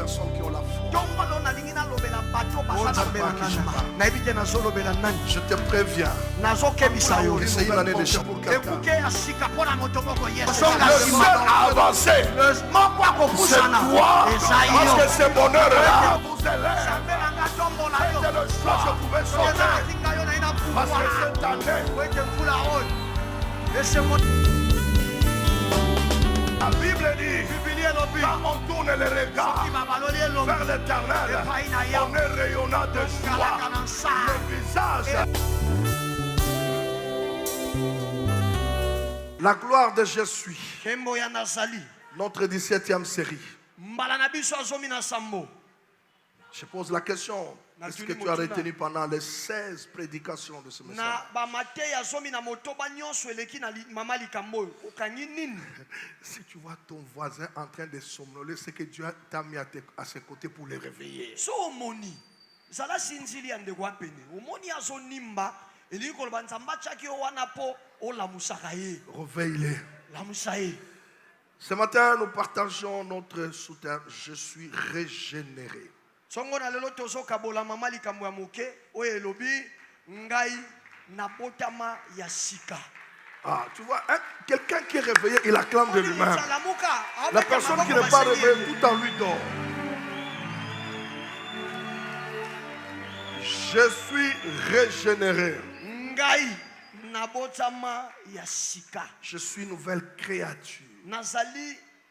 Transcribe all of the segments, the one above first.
personnes qui ont la foi. Je te préviens. C'est une année de chance pour quelqu'un. Le seul à avancer, c'est toi. Parce que ce bonheur-là vous élève. C'était le choix que je pouvais sauver. Parce que cette année, la Bible dit, quand on tourne les regards vers l'Éternel, on est rayonnant de joie. Le visage. La gloire de Je suis. Notre 17e série. Je pose la question. Qu'est-ce que tu as retenu pendant les 16 prédications de ce message? Si tu vois ton voisin en train de somnoler, c'est que Dieu t'a mis à ses côtés pour le réveiller. Réveille-les. Ce matin, nous partageons notre sous-thème. Je suis régénéré. Ah, tu vois, hein, quelqu'un qui est réveillé, il acclame de lui-même. La personne qui n'est pas réveillée, tout en lui dort. Je suis régénéré. Je suis nouvelle créature.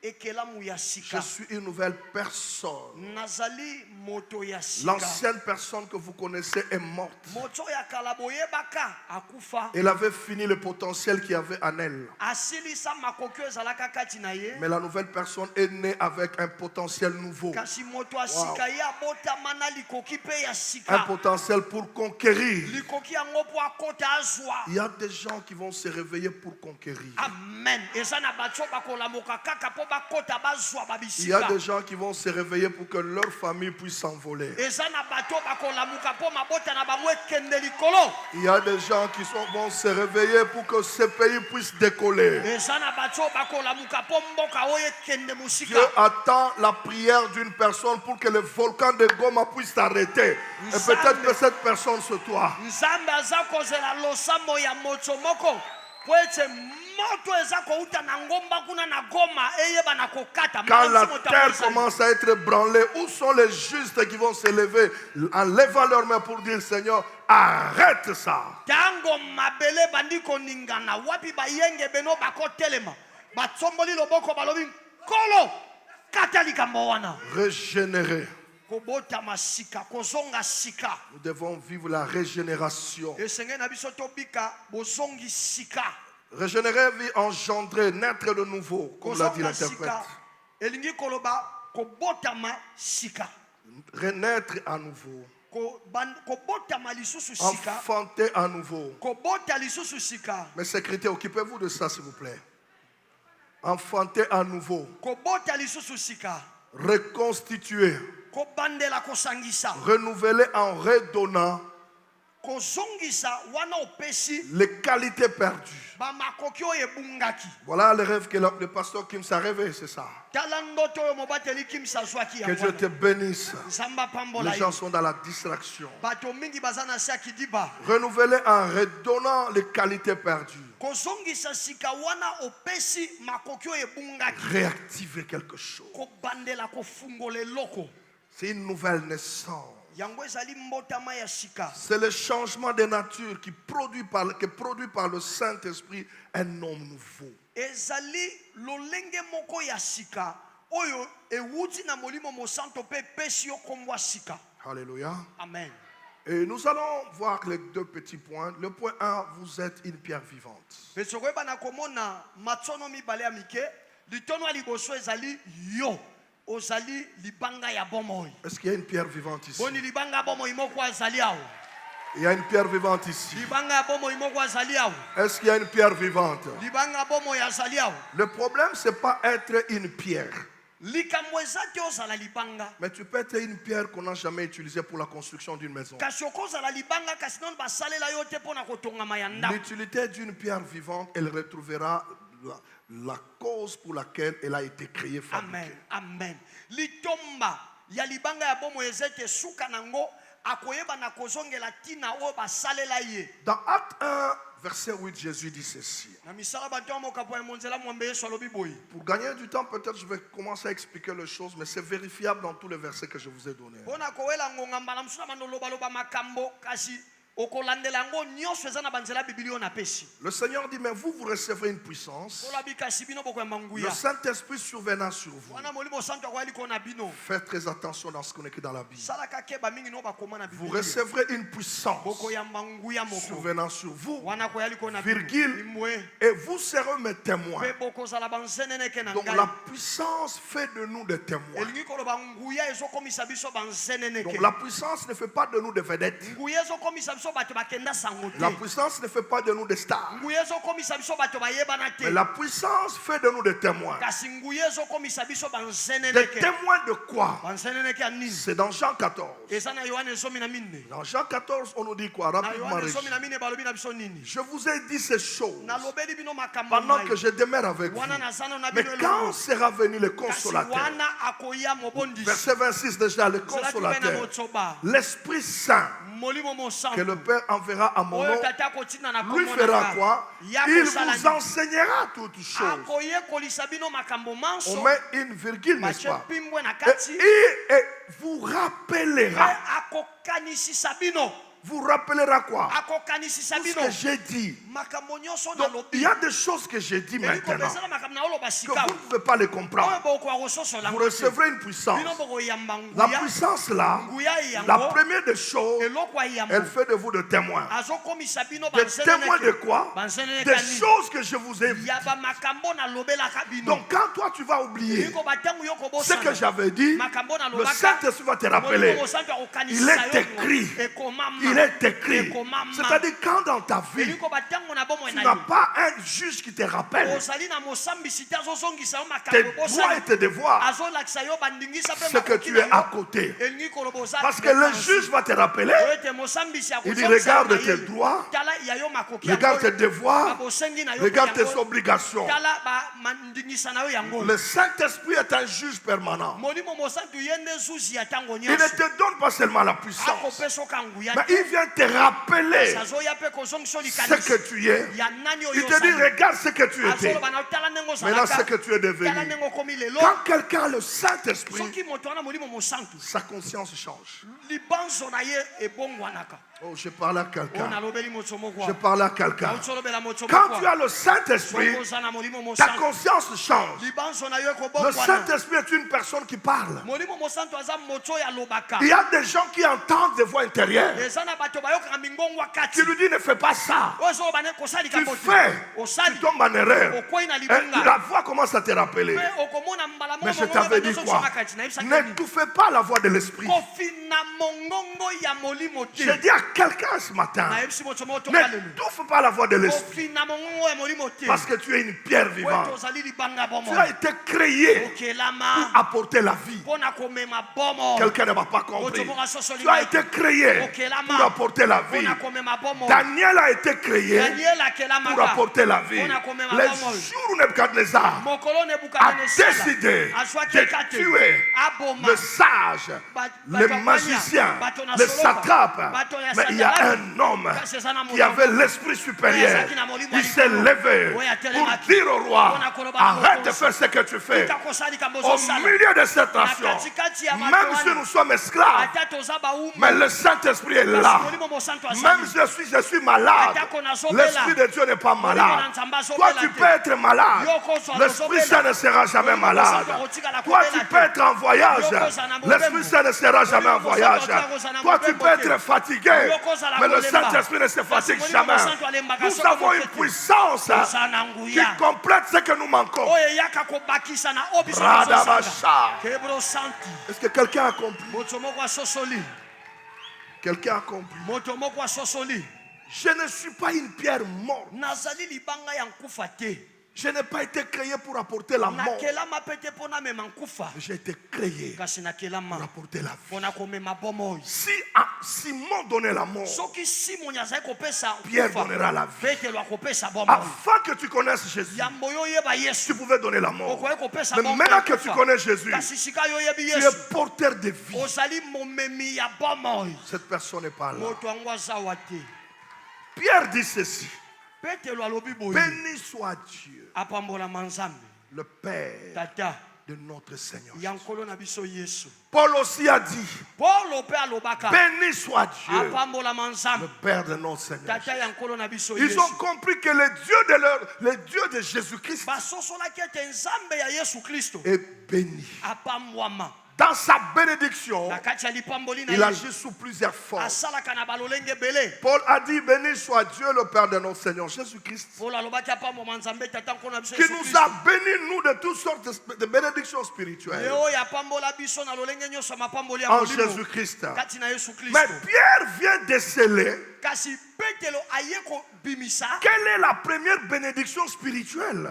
Je suis une nouvelle personne. L'ancienne personne que vous connaissez est morte. Elle avait fini le potentiel qu'il y avait en elle. Mais la nouvelle personne est née avec un potentiel nouveau. Wow. Un potentiel pour conquérir. Il y a des gens qui vont se réveiller pour conquérir. Amen. Il y a des gens qui vont se réveiller pour que leur famille puisse s'envoler. Il y a des gens qui vont se réveiller pour que ce pays puisse décoller. Dieu attend la prière d'une personne pour que le volcan de Goma puisse s'arrêter. Et peut-être que cette personne se toi. Quand la terre commence à être branlée, où sont les justes qui vont se lever en levant leurs mains pour dire Seigneur, arrête ça. Régénérer. Nous devons vivre la régénération. Régénérer veut engendrer, naître de nouveau, comme l'a dit l'interprète. Renaître à nouveau. Enfanter à nouveau. Mes secrétaires, occupez-vous de ça s'il vous plaît. Enfanter à nouveau. Reconstituer. Renouveler en redonnant les qualités perdues. Voilà le rêve que le pasteur Kim s'est rêvé, c'est ça. Que Dieu te bénisse. Les gens sont dans la distraction. Renouveler en redonnant les qualités perdues. Réactiver quelque chose. C'est une nouvelle naissance. C'est le changement de nature qui produit par le Saint-Esprit un homme nouveau. Alléluia. Amen. Et nous allons voir les deux petits points. Le point 1, vous êtes une pierre vivante. Est-ce qu'il y a une pierre vivante ici? Il y a une pierre vivante ici. Est-ce qu'il y a une pierre vivante? Le problème, ce n'est pas être une pierre. Mais tu peux être une pierre qu'on n'a jamais utilisée pour la construction d'une maison. L'utilité d'une pierre vivante, elle retrouvera la cause pour laquelle elle a été créée, fabriquée. Amen. Amen. ya libanga ya bomo ezete suka nango akoyeba na kozongela tina o basalela ye. Dans Acte 1 verset 8, Jésus dit ceci. Pour gagner du temps, peut-être je vais commencer à expliquer les choses, mais c'est vérifiable dans tous les versets que je vous ai donnés. Le Seigneur dit, mais vous recevrez une puissance, le Saint-Esprit survenant sur vous. Faites très attention dans ce qu'on écrit dans la Bible. Vous recevrez une puissance survenant sur vous, virgule, et vous serez mes témoins. Donc la puissance fait de nous des témoins. Donc la puissance ne fait pas de nous des vedettes. La puissance ne fait pas de nous des stars. Mais la puissance fait de nous des témoins. Des témoins de quoi? C'est dans Jean 14. Dans Jean 14, on nous dit quoi? Rapidement, je vous ai dit ces choses pendant que je demeure avec vous. Mais quand sera venu le consolateur? Verset 26 déjà, le consolateur, l'Esprit Saint, que le Père enverra à mon nom, lui fera quoi? Il vous enseignera toutes choses. On met une virgule, n'est-ce pas? Et vous rappellera. Vous rappellera quoi? Tout ce que j'ai dit. Donc, il y a des choses que j'ai dit maintenant que vous ne pouvez pas les comprendre. Vous recevrez une puissance. La puissance là, la première des choses, elle fait de vous des témoins. Des témoins de quoi? Des choses que je vous ai dites. Donc quand toi tu vas oublier ce que j'avais dit, le Saint-Esprit va te rappeler. Il est écrit. Il est écrit. C'est-à-dire quand dans ta vie, tu n'as pas un juge qui te rappelle tes droits et tes devoirs, c'est que tu es à côté. Parce que le juge va te rappeler. Il dit regarde tes droits, regarde tes devoirs, regarde tes obligations. Le Saint-Esprit est un juge permanent. Il ne te donne pas seulement la puissance, mais il vient te rappeler ce que tu es. Il te dit regarde ce que tu étais, maintenant ce que tu es devenu. Quand quelqu'un a le Saint-Esprit, sa conscience change. Oh, je parle à quelqu'un. Je parle à quelqu'un. Quand tu as le Saint-Esprit, ta conscience change. Le Saint-Esprit est une personne qui parle. Il y a des gens qui entendent des voix intérieures. Tu lui dis ne fais pas ça. Tu fais. Tu tombes en erreur. Et la voix commence à te rappeler. Mais je t'avais dit quoi? N'étouffez pas la voix de l'Esprit. J'ai dit à quelqu'un ce matin, n'étouffe pas la voix de l'Esprit, parce que tu es une pierre vivante. Tu as été créé pour apporter la vie. Quelqu'un ne m'a pas compris. Tu as été créé pour apporter la vie. Daniel a été créé pour apporter la vie. Les jours où Nebuchadnezzar a décidé de tuer le sage, le magicien, le satrape, mais il y a un homme qui avait l'esprit supérieur. Il s'est levé pour dire au roi, arrête de faire ce que tu fais. Au milieu de cette nation, même si nous sommes esclaves, mais le Saint-Esprit est là. Même si je suis malade, l'Esprit de Dieu n'est pas malade. Toi tu peux être malade, l'Esprit Saint ne sera jamais malade. Toi tu peux être en voyage, l'Esprit Saint ne sera jamais en voyage. Toi tu peux être fatigué, mais le Saint-Esprit ne se fatigue jamais. Nous avons une puissance qui complète ce que nous manquons. Est-ce que quelqu'un a compris? Quelqu'un a compris? Je ne suis pas une pierre morte. Je n'ai pas été créé pour apporter la mort. J'ai été créé pour apporter la vie. Si Simon donnait la mort, Pierre donnera la vie. Afin que tu connaisses Jésus, tu pouvais donner la mort. Mais maintenant que tu connais Jésus, tu es porteur de vie. Cette personne n'est pas là. Pierre dit ceci. Béni soit Dieu, le Père de notre Seigneur. Paul aussi a dit, béni soit Dieu, le Père de notre Seigneur. Ils ont compris que le Dieu de Jésus-Christ est béni. Dans sa bénédiction, il agit sous plusieurs formes. Paul a dit, béni soit Dieu, le Père de notre Seigneur Jésus-Christ, qui nous a bénis, nous, de toutes sortes de bénédictions spirituelles en Jésus-Christ. Mais Pierre vient déceler quelle est la première bénédiction spirituelle?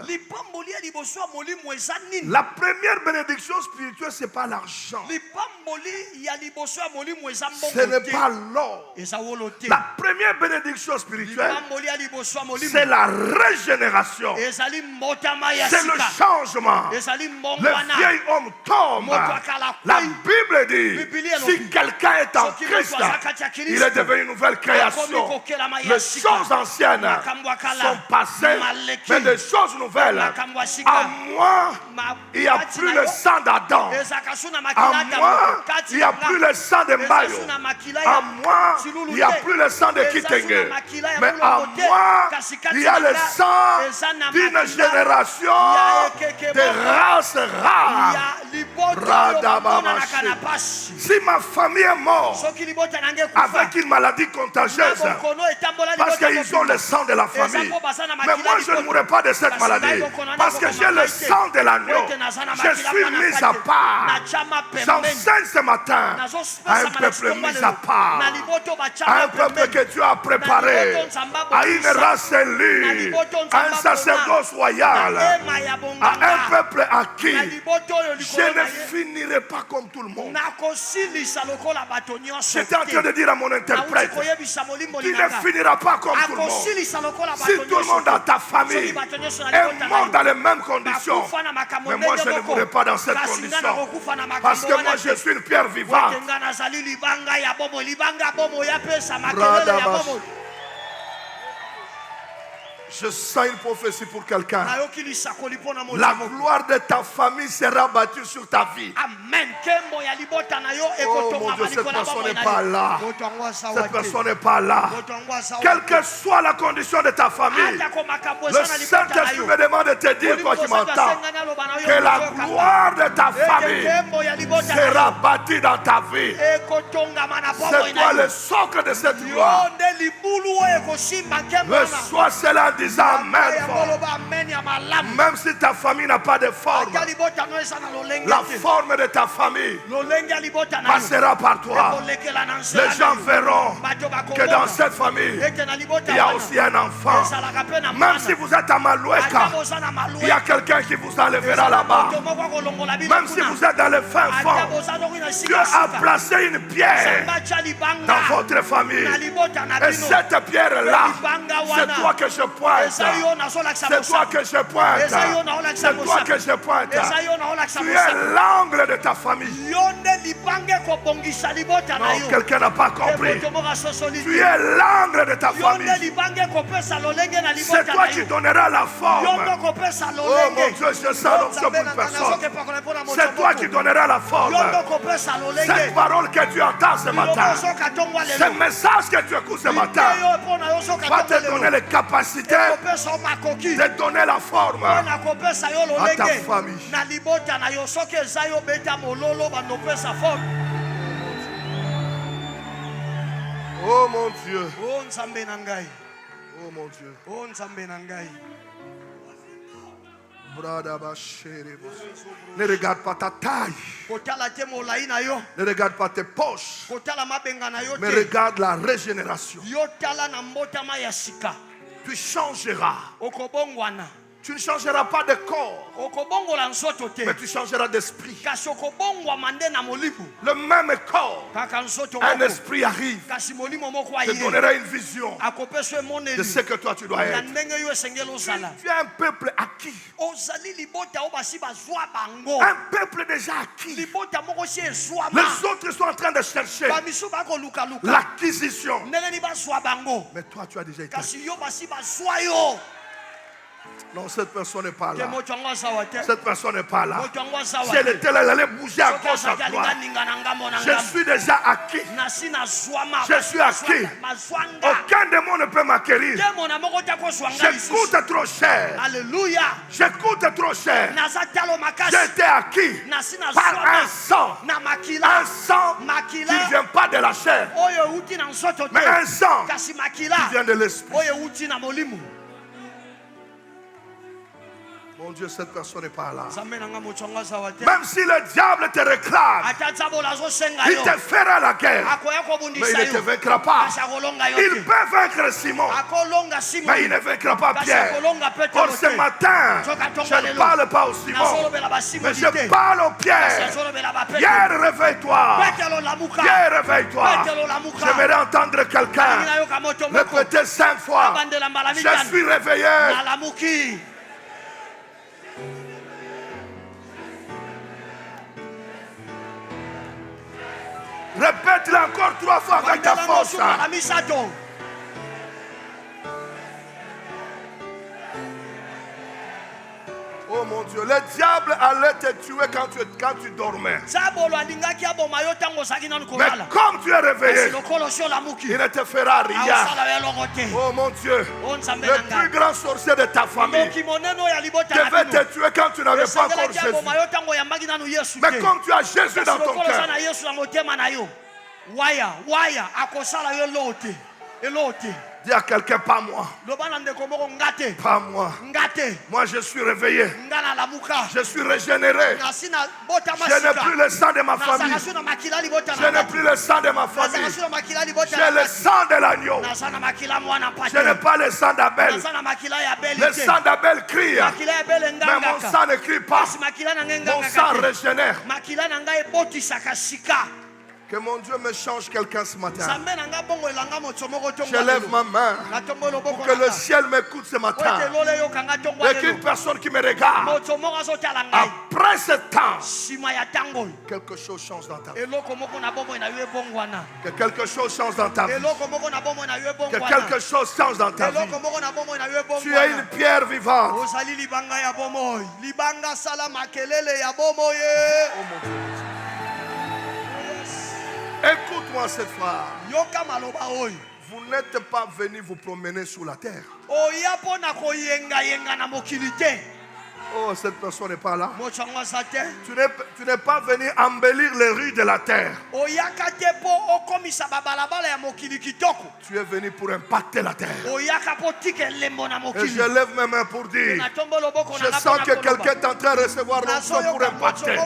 La première bénédiction spirituelle, ce n'est pas l'argent. Ce n'est pas l'or. La première bénédiction spirituelle, c'est la régénération. C'est le changement. Le vieil homme tombe. La Bible dit, si quelqu'un est en Christ, il est devenu une nouvelle création. Les choses anciennes sont passées, mais des choses nouvelles. À moi, il n'y a plus le sang d'Adam. À moi, il n'y a plus le sang de Mayo. À moi, il n'y a plus le sang de Kitenge. Mais à moi, il y a le sang d'une génération de race rare. Si ma famille est morte avec une maladie contagieuse, parce qu'ils ont le sang de la famille, mais moi je ne mourrai pas de cette maladie, parce que j'ai le sang de l'agneau. Je suis mis à part. J'enseigne ce matin à un peuple mis à part, à un peuple que Dieu a préparé, à une race élue, à un sacerdoce royal, à un peuple acquis. Je ne finirai pas comme tout le monde. J'étais en train de dire à mon interprète, tu ne finiras pas comme tout le monde. Si tout le monde dans ta famille est mort dans les mêmes conditions, mais moi je ne mourrai pas dans cette condition, parce que moi je suis une pierre vivante. Je sens une prophétie pour quelqu'un. La gloire de ta famille sera battue sur ta vie. Amen. Oh mon Dieu, cette personne n'est pas là. Cette personne n'est pas là. Quelle que soit la condition de ta famille, le Saint-Esprit me demande de te dire, toi qui m'entends, que la gloire de ta famille sera bâtie dans ta vie. C'est toi le socle de cette gloire. Reçois cela en disant Amen. Même si ta famille n'a pas de forme, la forme de ta famille passera par toi. Les gens verront que dans cette famille, il y a aussi un enfant. Même si vous êtes à Maloueka, il y a quelqu'un qui vous enlèvera là-bas. Même si vous êtes dans le fin fond, Dieu a placé une pierre dans votre famille. Et cette pierre-là, c'est toi que je pointe. C'est toi que je pointe. C'est toi que je pointe. Tu es l'angle de ta famille. Non, quelqu'un n'a pas compris. Tu es l'angle de ta famille. C'est toi qui donneras la forme. Oh mon Dieu, je sens l'option pour une personne. C'est toi qui donneras la forme. Cette parole que tu entends ce matin, ce message que tu écoutes ce matin, va te donner les capacités de donner la forme à ta famille. Oh mon Dieu. Oh mon Dieu. Ne regarde pas ta taille. Ne regarde pas tes poches. Mais regarde la régénération. Tu changeras. Tu ne changeras pas de corps, mais tu changeras d'esprit. Le même corps, un esprit arrive, te donnera une vision de ce que toi tu dois être. Tu es un peuple acquis, un peuple déjà acquis. Les autres sont en train de chercher l'acquisition, mais toi tu as déjà été. Non, cette personne n'est pas là. Cette personne n'est pas là. Si elle était là, elle allait bouger à gauche, à droite. Je suis déjà acquis. Je suis acquis. Aucun démon ne peut m'acquérir. J'écoute trop cher. Alléluia. J'écoute trop cher. J'ai été acquis par un sang. Un sang qui ne vient pas de la chair, mais un sang qui vient de l'esprit. Mon Dieu, cette personne n'est pas là. Même si le diable te réclame, il te fera la guerre, mais il ne te vaincra pas. Il peut vaincre Simon, mais il ne vaincra pas Pierre. Or ce matin, je ne parle pas au Simon, mais je parle au Pierre. Pierre, réveille-toi. Pierre, réveille-toi. J'aimerais entendre quelqu'un répéter 5 fois: je suis réveillé. Répète-le encore 3 fois avec ta force. Oh mon Dieu, le diable allait te tuer quand tu dormais. Mais comme tu es réveillé, il ne te fera rien. Oh mon Dieu, le plus grand sorcier de ta famille devait te tuer quand tu n'avais pas encore Jésus. Mais comme tu as Jésus dans ton cœur, dis à quelqu'un: pas moi. Pas moi. Moi je suis réveillé. Je suis régénéré. Je n'ai plus le sang de ma famille. Je n'ai plus le sang de ma famille. J'ai le sang de l'agneau. Je n'ai pas le sang d'Abel. Le sang d'Abel crie, mais mon sang ne crie pas. Mon sang régénère. Que mon Dieu me change quelqu'un ce matin. Je lève ma main pour que le ciel m'écoute ce matin. Et qu'une personne qui me regarde, après ce temps, quelque chose change dans ta vie. Que quelque chose change dans ta vie. Que quelque chose change dans ta vie. Tu es une pierre vivante. Oh mon Dieu. Écoute-moi cette fois. Vous n'êtes pas venu vous promener sur la terre. Oh, cette personne n'est pas là. Tu n'es pas venu embellir les rues de la terre. Tu es venu pour impacter la terre. Et je lève mes mains pour dire: je sens que quelqu'un est en train de recevoir l'onction pour impacter.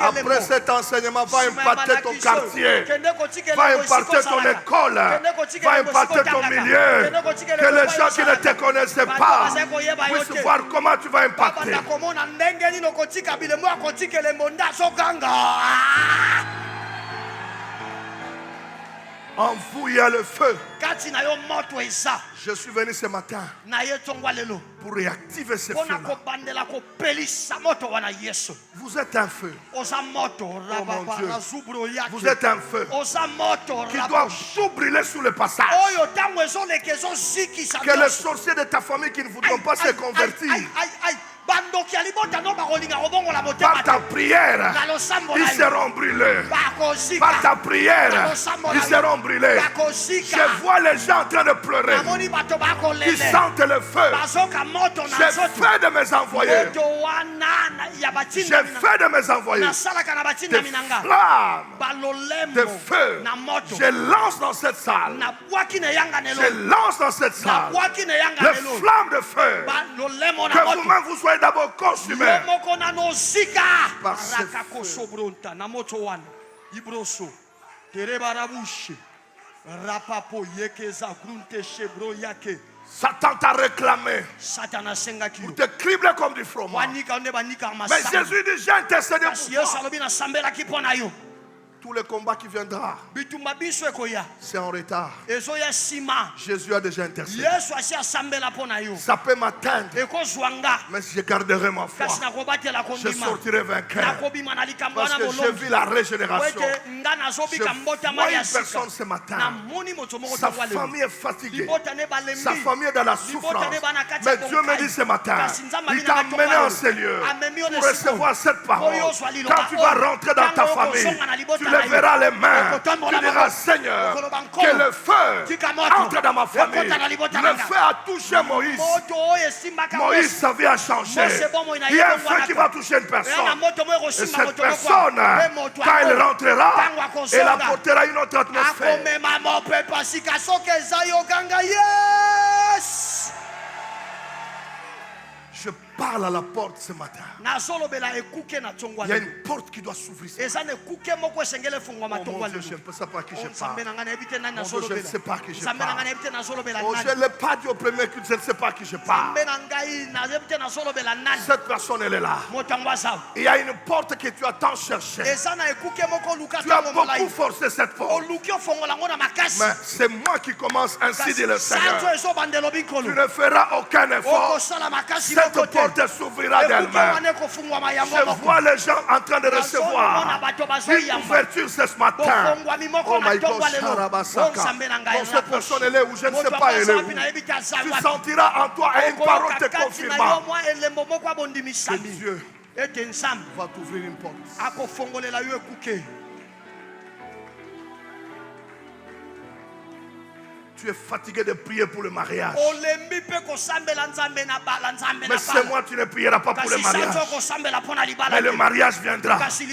Après cet enseignement, va impacter ton quartier, va impacter ton école, va impacter ton milieu. Que les gens qui ne te connaissaient pas puissent voir comment tu vas impacter. En vous, il y a le feu. Je suis venu ce matin pour réactiver ce feu-là. Vous êtes un feu. Oh mon Dieu. Vous êtes un feu qui doit tout brûler sous le passage. Que les sorciers de ta famille qui ne voudront pas se convertir, par ta prière, ils seront brûlés. Par ta prière, ils seront brûlés. Je vois les gens en train de pleurer. Ils sentent le feu. J'ai fait de mes envoyés. J'ai fait de mes envoyés des flammes, des feux. Je lance dans cette salle. Je lance dans cette salle les flammes de feu. Que vous-même vous soyez d'abord consumé par ce feu. Satan t'a réclamé pour te cribler comme du fromage. Mais Jésus dit, j'ai intercédé pour toi. Tous les combats qui viendront, c'est en retard. Jésus a déjà intercédé. Ça peut m'atteindre, mais je garderai ma foi. Je sortirai vainqueur. Parce que je vis la régénération. Je vois une personne ce matin. Sa famille est fatiguée. Sa famille est dans la souffrance. Mais Dieu me dit ce matin, il t'a amené en ces lieux pour recevoir cette parole. Quand tu vas rentrer dans ta famille, tu lèveras les mains. Tu diras, Seigneur, que le feu entre dans ma famille. Le feu a touché Moïse. Moïse, sa vie a changé. Il y a un feu qui va toucher une personne. Et cette personne, quand elle rentrera, elle apportera une autre atmosphère. Je parle à la porte ce matin. Il y a une porte qui doit s'ouvrir. Oh mon Dieu, je ne sais pas à qui je parle. Mon Dieu, je ne sais pas à qui je parle. Oh, je ne l'ai pas dit au premier culte, je ne sais pas à qui je parle. Cette personne, elle est là. Il y a une porte que tu as tant cherché. Tu as beaucoup forcé cette porte. Mais c'est moi qui commence, ainsi dit le Seigneur. Tu ne feras aucun effort. Cette porte s'ouvrira d'elle-même. Je vois les gens en train de recevoir une ouverture ce matin. Oh my God, Sharabasaka. Quand cette personne est là où je ne sais pas elle est où, tu sentiras en toi une parole te confirmant que Dieu va t'ouvrir une porte. Tu es fatigué de prier pour le mariage. Mais c'est moi, tu ne prieras pas pour le mariage. Mais le mariage viendra. Parce que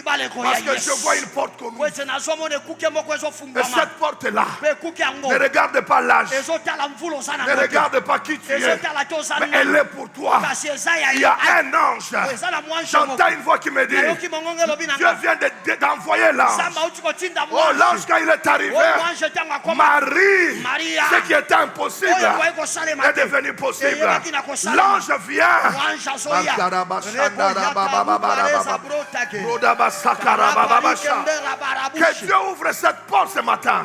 je vois une porte commune. Et cette porte-là, ne regarde pas l'âge. Ne regarde pas qui tu es. Mais elle est pour toi. Il y a un ange. J'entends une voix qui me dit, Dieu vient d'envoyer l'ange. Oh, l'ange quand il est arrivé, Marie, ce qui était impossible est devenu possible. L'ange vient. Que Dieu ouvre cette porte ce matin.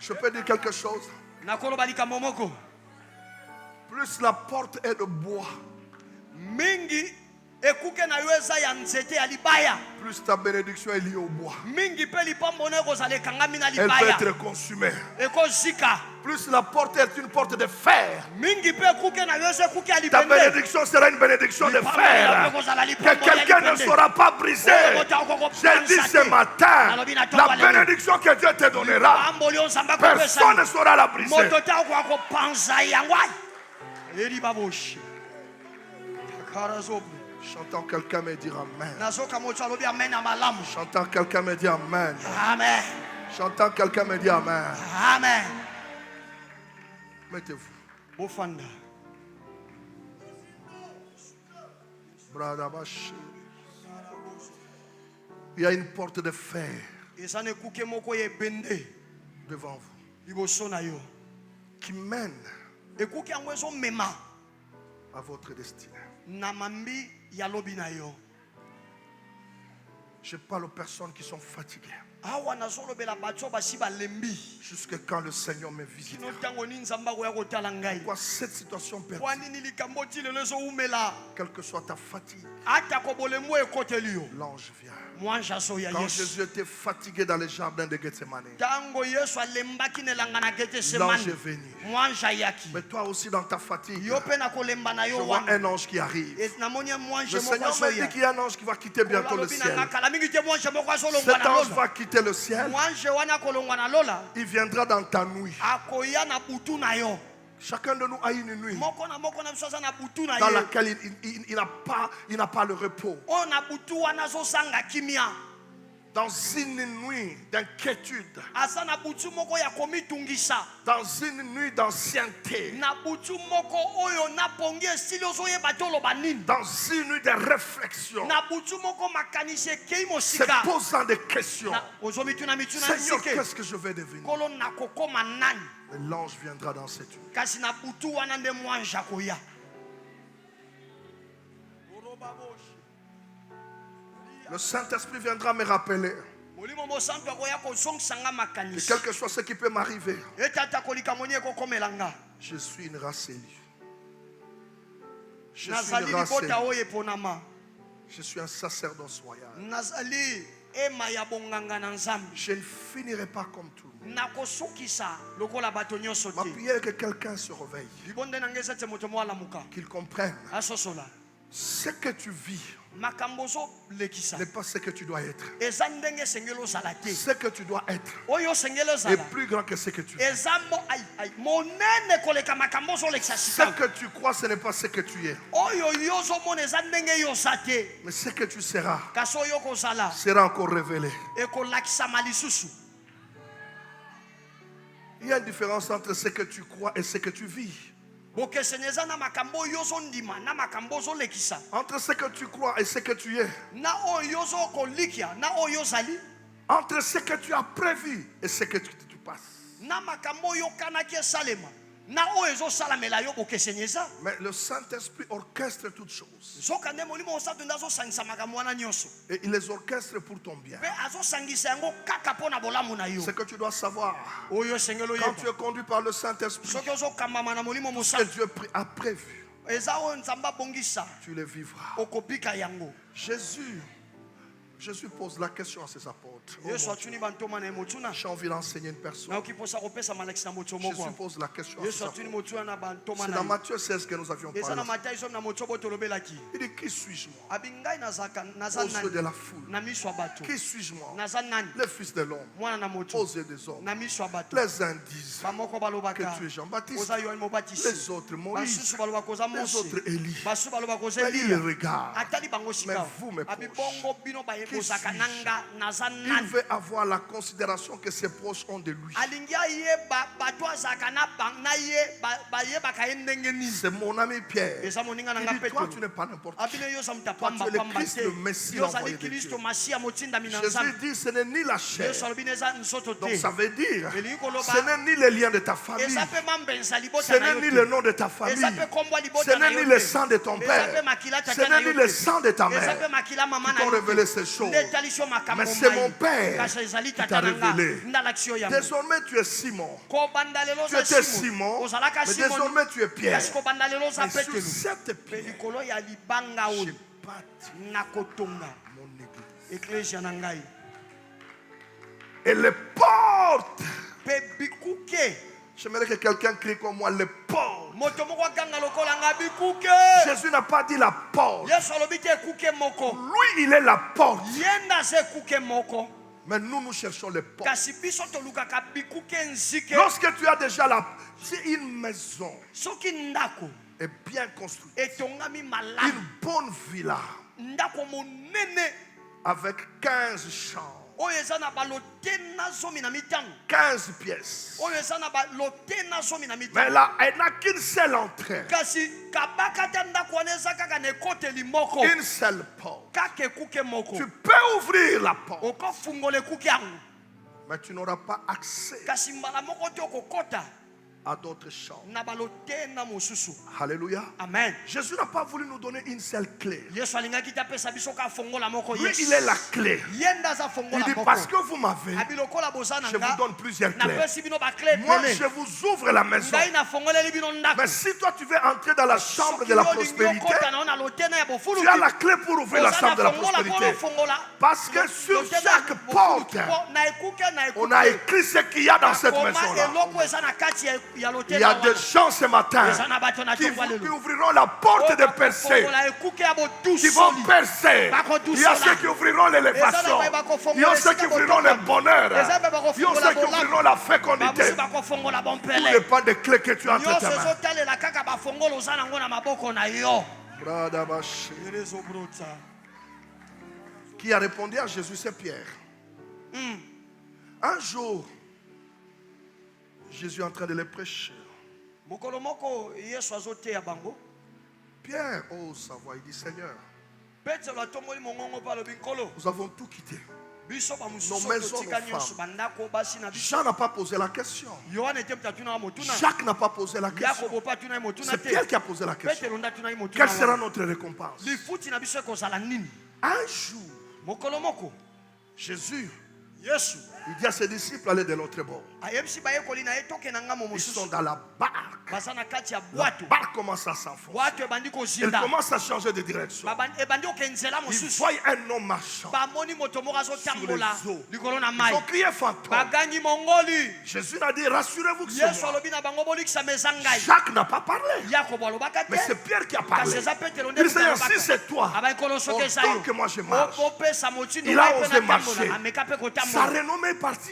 Je peux dire quelque chose. Plus la porte est de bois, plus ta bénédiction est liée au bois. Elle peut être consumée. Plus la porte est une porte de fer, ta bénédiction sera une bénédiction de fer que quelqu'un ne saura pas briser. J'ai dit ce matin, la bénédiction que Dieu te donnera, personne ne saura la briser. J'entends quelqu'un me dire Amen. J'entends quelqu'un me dire Amen. J'entends quelqu'un me dire Amen. Amen. Mettez-vous. Il y a une porte de fer devant vous qui mène à votre destinée. Je parle aux personnes qui sont fatiguées. Jusque quand le Seigneur me visite. Pourquoi cette situation perdue? Quelle que soit ta fatigue, l'ange vient. Quand Jésus était fatigué dans les jardins de Gethsemane, l'ange est venu. Mais toi aussi dans ta fatigue, je vois un ange qui arrive. Le Seigneur me dit qu'il y a un ange qui va quitter bientôt le ciel. Cet ange va quitter le ciel. Il viendra dans ta nuit. Chacun de nous a une nuit dans laquelle il n'a pas le repos. Dans une nuit d'inquiétude. Dans une nuit d'ancienneté. Dans une nuit de réflexion. Se posant des questions. Seigneur, qu'est-ce que je vais devenir? Et l'ange viendra dans cette nuit. Le Saint-Esprit viendra me rappeler que quel que soit ce qui peut m'arriver, je suis une race élue. Je suis une race élue. Je suis un sacerdoce royal. Je ne finirai pas comme tout le monde. Ma prière est que quelqu'un se réveille, qu'il comprenne ce que tu vis n'est pas ce que tu dois être. Ce que tu dois être est plus grand que ce que tu es. Ce que tu crois, ce n'est pas ce que tu es. Mais ce que tu seras sera encore révélé. Il y a une différence entre ce que tu crois et ce que tu vis. Entre ce que tu crois et ce que tu es. Entre ce que tu as prévu et ce que tu passes. Mais le Saint-Esprit orchestre toutes choses. Et il les orchestre pour ton bien. Ce que tu dois savoir, quand tu es conduit par le Saint-Esprit, ce que Dieu a prévu, tu le vivras. Jésus pose la question à ses apôtres. J'ai envie d'enseigner une personne. Jésus pose la question à ses apôtres. C'est dans Matthieu 16 que nous avions parlé. Il dit, qui suis-je moi? Aux yeux de la foule. Qui suis-je moi? Le Fils de l'homme. Aux yeux des hommes. Les uns disent que tu es Jean-Baptiste. Les autres Moïse. Les autres Élie. Mais il les regarde. Mais vous, mes proches, qui suis-je? Il veut avoir la considération que ses proches ont de lui. C'est mon ami Pierre. Il dit, toi tu n'es pas n'importe qui. Toi tu es le Christ, le Messie envoyé de Dieu. Jésus dit, ce n'est ni la chair. Donc ça veut dire, ce n'est ni les liens de ta famille. Ce n'est ni le nom de ta famille. Ce n'est ni le sang de ton père. Ce n'est ni le sang de ta mère qui t'ont révélé ces choses. Mais c'est mon Père qui t'a révélé. Désormais tu es Simon. Tu étais Simon, mais désormais tu es Pierre. Et sur cette pierre, j'ai bâti mon église. Et les portes. J'aimerais que quelqu'un crie comme moi, les portes. Jésus n'a pas dit la porte. Lui, il est la porte. Mais nous cherchons les portes. Lorsque tu as déjà une maison est bien construite, une bonne villa avec 15 chambres, 15 pièces. Mais là, elle n'a qu'une seule entrée. Une seule porte. Tu peux ouvrir la porte, mais tu n'auras pas accès à d'autres chambres. Alléluia. Amen. Jésus n'a pas voulu nous donner une seule clé. Lui, il est la clé. Il dit, parce que vous m'avez, je vous donne plusieurs clés. Moi, je vous ouvre la maison. Mais si toi, tu veux entrer dans la chambre de la prospérité, tu as la clé pour ouvrir la chambre de la prospérité. Parce que sur chaque porte, on a écrit ce qu'il y a dans cette maison-là. Il y a des gens ce matin qui ouvriront la porte de percée, qui vont percer. Il y a ceux qui ouvriront l'élévation. Il y a ceux qui ouvriront le bonheur. Il y a ceux qui ouvriront la fécondité. Tout dépend des clés que tu as entre tes mains. Qui a répondu à Jésus? C'est Pierre. Un jour, Jésus est en train de les prêcher. Pierre ose savoir, il dit Seigneur, nous avons tout quitté. Nos maisons, nos femmes. Jean n'a pas posé la question. Jacques n'a pas posé la question. C'est Pierre qui a posé la question. Quelle sera notre récompense? Un jour, Jésus, il dit à ses disciples, allez de l'autre bord. Ils sont dans la barque. La barque commence à s'enfoncer. Il commence à changer de direction. Ils voient un homme marchant sur les eaux. Ils ont crié fantôme. Jésus a dit, rassurez-vous que c'est moi. Jacques n'a pas parlé. Mais c'est Pierre qui a parlé. Il dit, Seigneur, si c'est toi, autant que moi je marche. Il a osé marcher. Sa renommée est partie.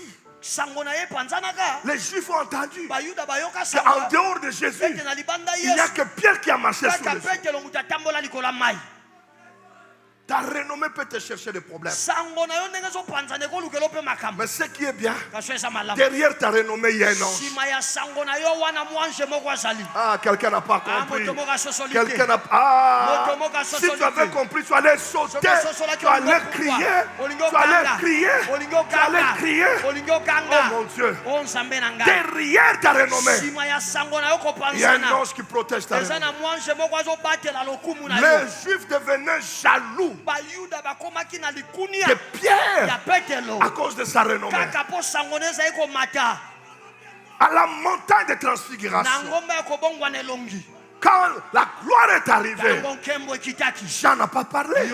Les Juifs ont entendu qu'en dehors de Jésus, il n'y a que Pierre qui a marché sur les eaux. Ta renommée peut te chercher des problèmes. Mais ce qui est bien, derrière ta renommée, il y a un ange. Ah, quelqu'un n'a pas compris. Quelqu'un n'a pas. Si tu avais compris, tu allais sauter, tu allais crier, tu allais crier, tu allais crier. Oh mon Dieu. Derrière ta renommée, il y a un ange qui protège ta renommée. Les Juifs devenaient jaloux de Pierre à cause de sa renommée. À la montagne de transfiguration, quand la gloire est arrivée, Jean n'a pas parlé,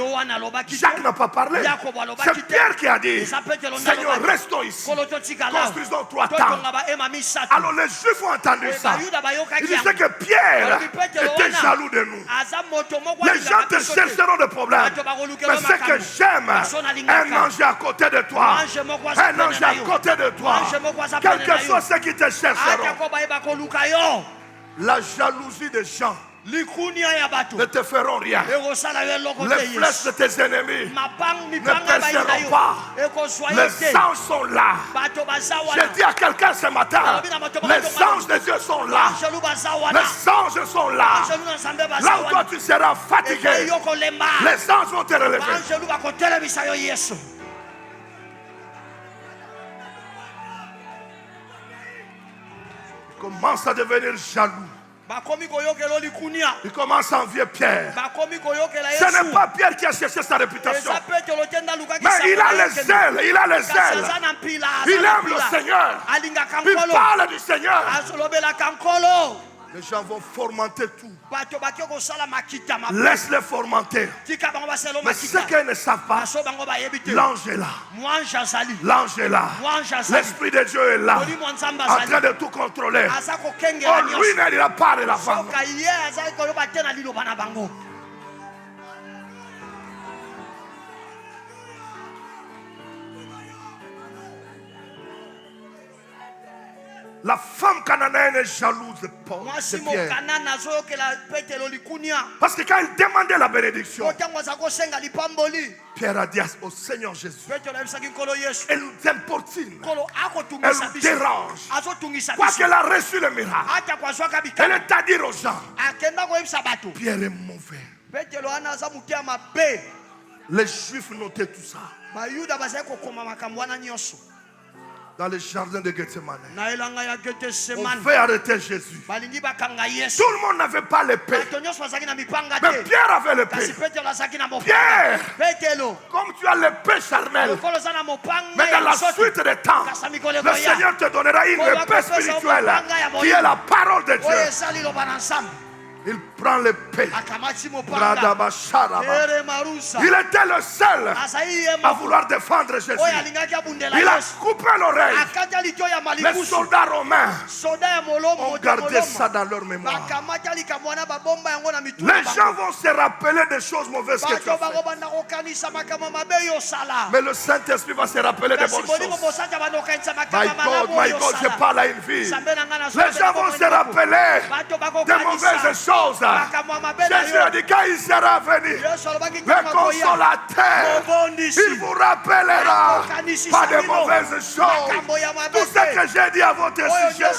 Jacques n'a pas parlé. C'est Pierre qui a dit, Seigneur, restons ici, construisons 3 temples. Alors les Juifs ont entendu ça. Ils disaient que Pierre était jaloux de nous. Les gens te chercheront des problèmes. Mais ce que j'aime, un ange à côté de toi, un ange à côté de toi, quel que soit ce qui te chercheront. La jalousie des gens ne te feront rien. Les flèches de tes ennemis ne perceront pas. Les anges sont là. J'ai dit à quelqu'un ce matin, les anges de Dieu sont là. Les anges sont là. Là où toi tu seras fatigué, les anges vont te relever. Il commence à devenir jaloux. Il commence à envier Pierre. Ce n'est pas Pierre qui a cherché sa réputation. Mais il a les ailes. Il a les ailes. Il aime le Seigneur. Il parle du Seigneur. Les gens vont fomenter tout. Laisse-les fomenter. Mais ce qu'ils ne savent pas, l'ange est là. L'ange est là. L'Esprit de Dieu est là. En train de tout contrôler. Oh, lui, il n'a pas de la femme. La femme cananéenne est jalouse de Pierre. Parce que quand il demandait la bénédiction, Pierre a dit au Seigneur Jésus, elle nous importune, elle nous dérange. Quoi qu'elle a reçu le miracle, elle est à dire aux gens, Pierre est mauvais. Les Juifs notaient tout ça. Dans le jardin de Gethsemane, on veut arrêter Jésus. Tout le monde n'avait pas l'épée, mais Pierre avait l'épée. Pierre, comme tu as l'épée charnelle, mais dans la suite des temps, le Seigneur te donnera une épée spirituelle qui est la parole de Dieu. Il prend l'épée. Il était le seul à vouloir défendre Jésus. Il a coupé l'oreille. Les soldats romains ont gardé ça dans leur mémoire. Les gens vont se rappeler des choses mauvaises que tu as faites. Mais le Saint-Esprit va se rappeler des bonnes choses. My God, je parle à une vie. Les gens vont se rappeler des mauvaises choses choses. Jésus a dit quand il sera venu, le consolateur, il vous rappellera pas de mauvaises choses. Tout ce que j'ai dit à votre sujet.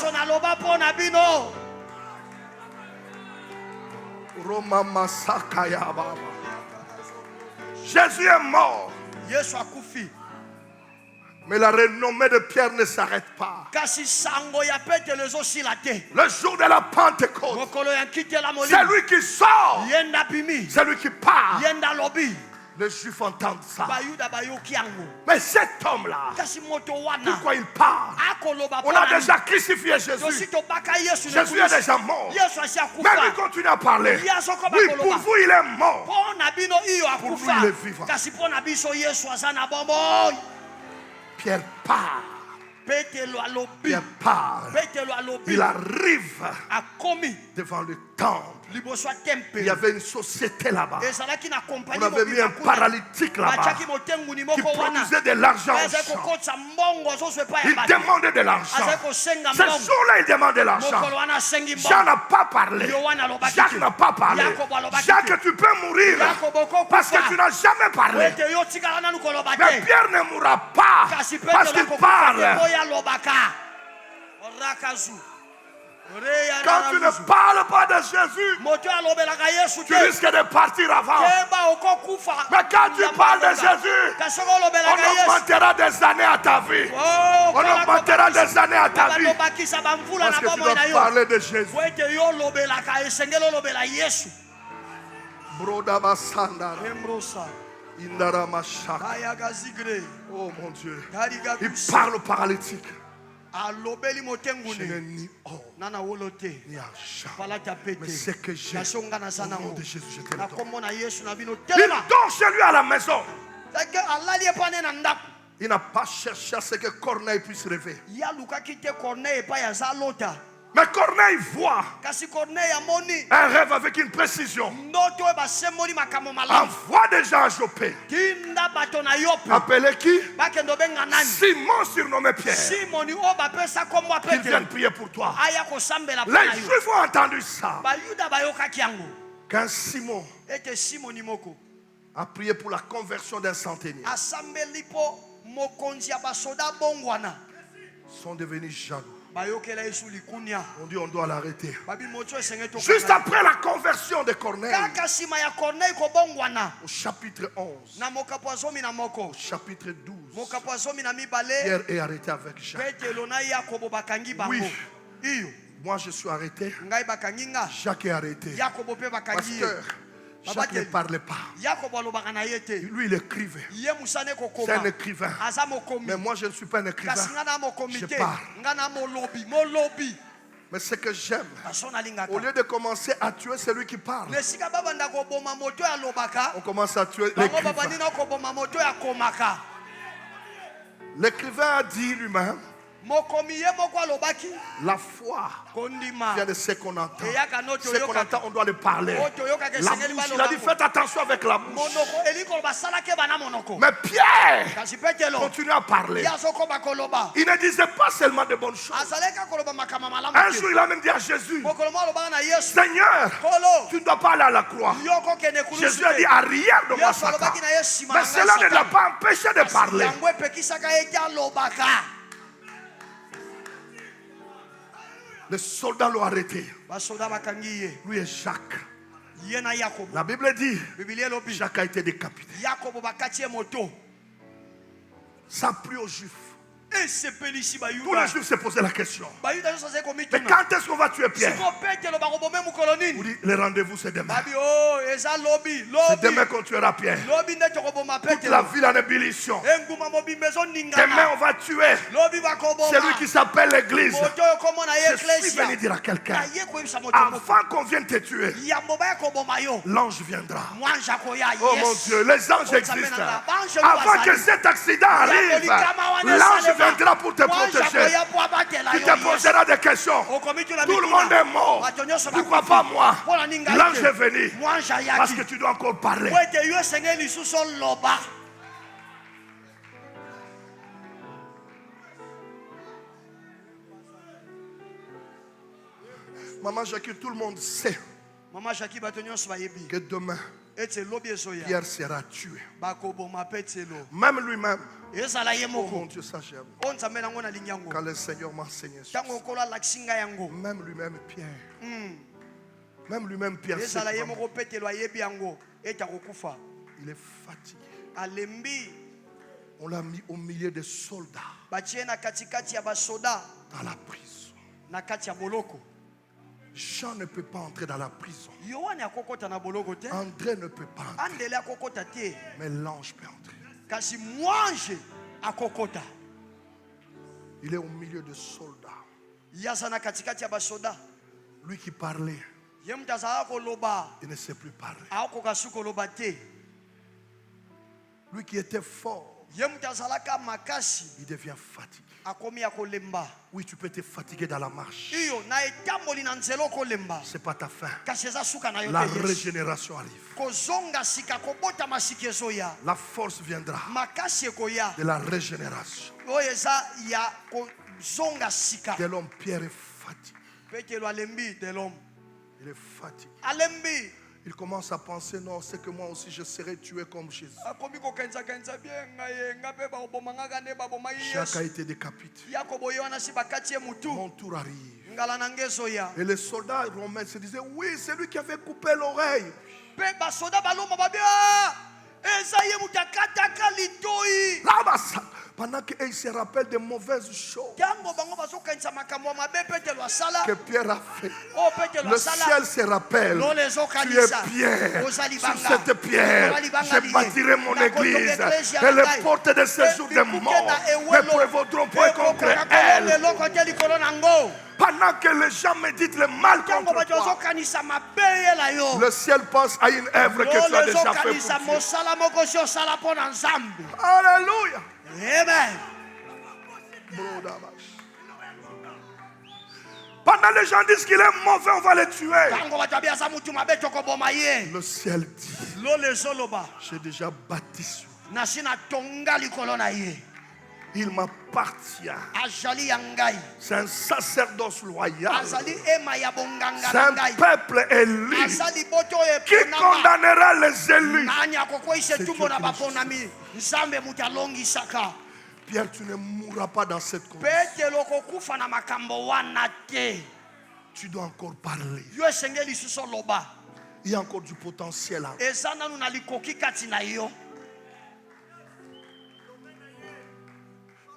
Jésus est mort. Mais la renommée de Pierre ne s'arrête pas. Le jour de la Pentecôte, c'est lui qui sort, c'est lui qui parle. Les Juifs entendent ça. Mais cet homme-là, pourquoi il parle? On a déjà crucifié Jésus. Jésus est déjà mort. Mais lui continue à parler. Oui, pour vous, il est mort. Pour vous, il est vivant. Pierre parle. Pierre parle. Il arrive devant le temple. Il y avait une société là-bas. On avait mis un paralytique là-bas qui produisait de l'argent. Il demandait de l'argent. Ce jour-là, il demandait de l'argent. Jean n'a pas parlé. Jacques n'a pas parlé. Jacques, tu peux mourir parce que tu n'as jamais parlé. Mais Pierre ne mourra pas parce qu'il parle. Quand tu ne parles pas de Jésus, tu risques de partir avant. Mais quand tu parles de Jésus, on augmentera des années à ta vie. On augmentera des années à ta vie. Parce que tu dois parler de Jésus. Oh mon Dieu. Il parle au paralytique. Je n'ai ni or, ni argent, mais ce que j'ai, au nom de Jésus, je te le donne. Il dort chez lui à la maison. Il n'a pas cherché à ce que Corneille puisse rêver. Mais Corneille voit un rêve avec une précision. Envoie des gens à Jopé. Appelez qui? Simon, surnommé Pierre. Qu'ils viennent prier pour toi. Les Juifs ont entendu ça. Quand Simon a prié pour la conversion d'un centenier, sont devenus jaloux. On dit on doit l'arrêter. Juste après la conversion de Corneille, au chapitre 11, au chapitre 12, Pierre est arrêté avec Jacques. Oui, moi je suis arrêté. Jacques est arrêté. Pasteur, Jacques ne parlait pas. Lui, il écrivait. C'est un écrivain. Mais moi, je ne suis pas un écrivain. Je parle. Mais ce que j'aime, au lieu de commencer à tuer celui qui parle, on commence à tuer l'écrivain. L'écrivain a dit lui-même, la foi vient de ce qu'on entend. Ce qu'on entend, on doit le parler. La bouche, il a dit faites attention avec la bouche. Mais Pierre continue à parler. Il ne disait pas seulement de bonnes choses. Un jour, il a même dit à Jésus, Seigneur, tu ne dois pas aller à la croix. Jésus a dit arrière de moi, Satan. Mais cela ne l'a pas empêché de parler. Les soldats l'ont arrêté. Lui et Jacques. La Bible dit, Jacques a été décapité. Ça a plu aux Juifs. Tous les Juifs se posaient la question. Mais quand est-ce qu'on va tuer Pierre? On dit, le rendez-vous c'est demain. C'est demain qu'on tuera Pierre. Toute la ville en ébullition. Demain on va tuer celui qui s'appelle l'église. Je suis venu dire à quelqu'un, avant qu'on vienne te tuer, l'ange viendra. Oh mon Dieu, les anges existent. Avant que cet accident arrive, l'ange viendra pour te protéger. Tu te poseras des questions. Tout le monde est mort. Pourquoi pas moi? L'ange est venu. Parce que tu dois encore parler. Maman Jacques, tout le monde sait que demain, Pierre sera tué. Même lui-même. Oh mon Dieu, ça j'aime. Quand le Seigneur m'a enseigné ça. Même lui-même Pierre. Même lui-même Pierre. Il est fatigué. On l'a mis au milieu des soldats. Dans la prison. Jean ne peut pas entrer dans la prison. André ne peut pas entrer. Mais l'ange peut entrer. Il est au milieu des soldats. Lui qui parlait, il ne sait plus parler. Lui qui était fort, il devient fatigué. Oui, tu peux te fatiguer dans la marche. Ce n'est pas ta fin. La régénération arrive. La force viendra de la régénération. De l'homme, Pierre est fatigué. Il est fatigué. Il commence à penser, non, c'est que moi aussi je serai tué comme Jésus. Jacques a été décapité. Mon tour arrive. Et les soldats romains se disaient, oui, c'est lui qui avait coupé l'oreille. Pendant qu'il se rappelle des mauvaises choses que Pierre a fait, le ciel se rappelle. Tu es Pierre. Sur cette pierre, je bâtirai mon église. Et les portes de séjour des morts ne prévaudront point contre elle. Pendant que les gens méditent le mal contre toi, le ciel pense à une œuvre que tu as déjà fait pour Dieu. Alléluia. Amen. Pendant les gens disent qu'il est mauvais, on va le tuer. Le ciel dit, j'ai déjà bâti sur lui. Il m'appartient. C'est un sacerdoce loyal. C'est un peuple élu qui condamnera les élus. Pierre, tu ne mourras pas dans cette condition. Tu dois encore parler. Il y a encore du potentiel.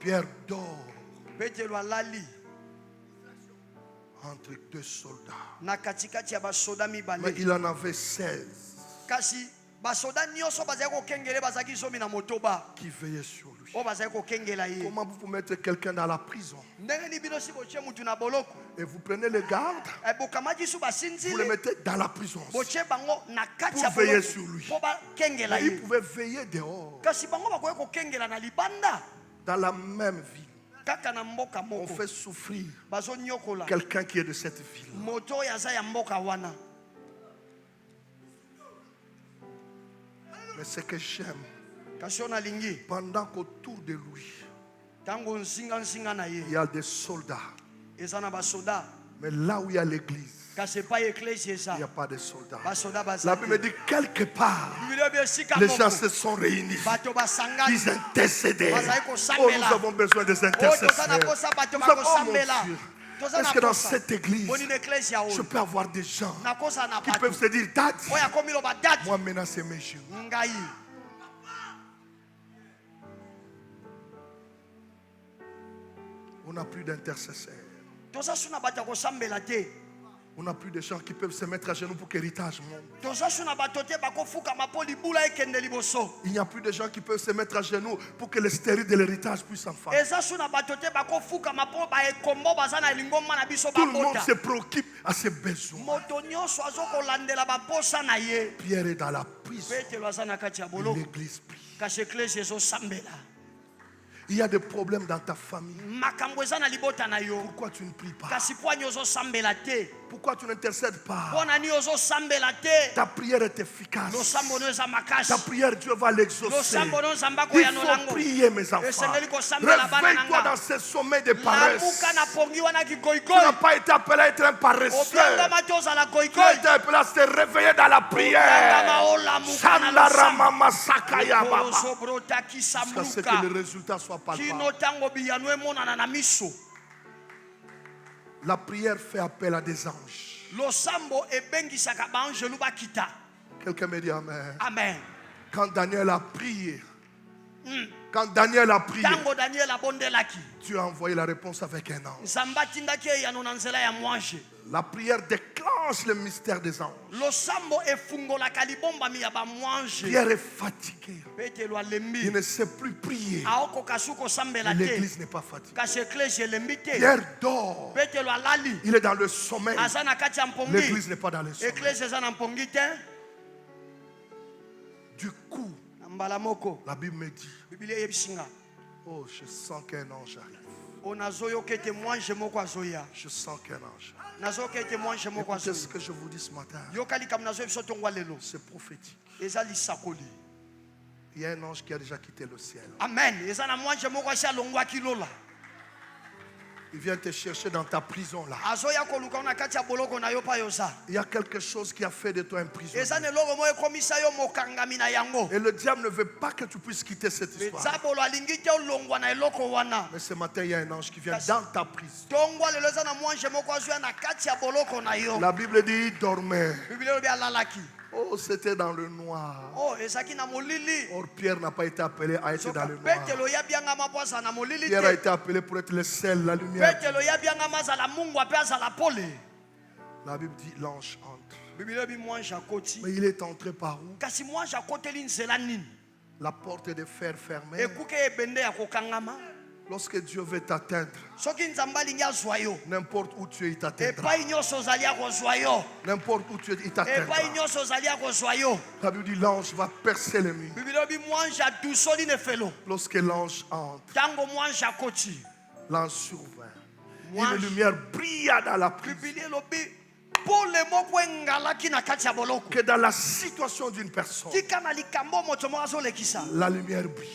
Pierre dort entre deux soldats. Mais il en avait 16 qui veillaient sur lui. Comment vous pouvez mettre quelqu'un dans la prison et vous prenez les gardes, vous le mettez dans la prison pour veiller sur lui. Mais il pouvait veiller dehors. Dans la même ville, on fait souffrir quelqu'un qui est de cette ville. Mais ce que j'aime, pendant qu'autour de lui, il y a des soldats. Mais là où il y a l'église, il n'y a pas de soldats. La Bible me dit quelque part, les gens se sont réunis. Ils intercédaient. Oh, nous avons besoin des intercesseurs. Oh mon Dieu. Est-ce que dans cette église, je peux avoir des gens qui peuvent se dire, Daddy, moi maintenant c'est mes jours. On n'a plus d'intercesseurs. On n'a plus de gens qui peuvent se mettre à genoux pour que l'héritage monte. Il n'y a plus de gens qui peuvent se mettre à genoux pour que le stérile de l'héritage puisse en faire. Tout le monde se préoccupe à ses besoins. Pierre est dans la prison. L'église prie. Il y a des problèmes dans ta famille. Pourquoi tu ne pries pas? Pourquoi tu n'intercèdes pas? Ta prière est efficace. Ta prière, Dieu va l'exaucer. Il faut prier, mes enfants. Réveille-toi dans ce sommeil de paresse. Tu n'as pas été appelé à être un paresseux. Tu as été appelé à se réveiller dans la prière. Jusqu'à ce que le résultat soit palpable. La prière fait appel à des anges. Quelqu'un me dit amen. Amen. Quand Daniel a prié, quand Daniel a prié, Dieu a envoyé la réponse avec un ange. La prière déclenche le mystère des anges. Pierre est fatigué. Il ne sait plus prier. Mais l'église n'est pas fatiguée. Pierre dort. Il est dans le sommeil. L'église n'est pas dans le sommeil. Du coup, la Bible me dit, oh, je sens qu'un ange arrive. Je sens qu'un ange arrive. Écoutez ce que je vous dis ce matin. C'est prophétique. Il y a un ange qui a déjà quitté le ciel. Amen. Il vient te chercher dans ta prison là. Il y a quelque chose qui a fait de toi un prisonnier. Et le diable ne veut pas que tu puisses quitter cette histoire. Mais ce matin, il y a un ange qui vient dans ta prison. La Bible dit il dormait. Oh, c'était dans le noir. Or, Pierre n'a pas été appelé à être dans le noir. Pierre a été appelé pour être le sel, la lumière. La Bible dit l'ange entre. Mais il est entré par où? La porte est de fer fermée. Lorsque Dieu veut t'atteindre, n'importe où tu es, il t'atteindra. N'importe où tu es, il t'atteindra. La Bible dit l'ange va percer les murs. Lorsque l'ange entre, l'ange survint. Une lumière brilla dans la prison. Que dans la situation d'une personne, la lumière brille.